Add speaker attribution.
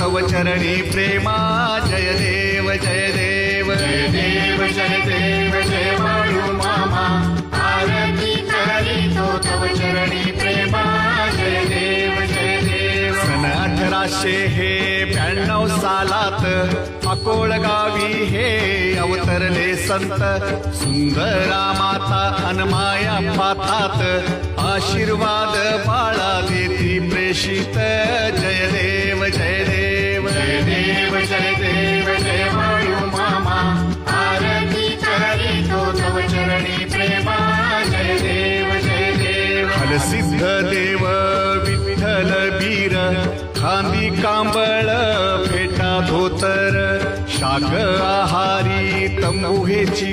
Speaker 1: तव चरणी प्रेमा जय देव जय देव
Speaker 2: जय देव जय देव जय बाळू मामा आरती करीतो तव चरणी प्रेमा जय देव जय देव
Speaker 1: सन 1892 सालात अकोळ गावी हे अवतरले संत सुंदरा माता अनमाया पातात आशीर्वाद बाळा देती प्रेषित जय देव जय देव
Speaker 2: जय देव जय देव जय बाळू मामा आरती करीतो तव चरणी प्रेमा जय देव जय देव
Speaker 1: फलसिद्ध देव विठ्ठल बीर खांदी कांबळ फेटा धोतर शाग आहारी तंबू हेची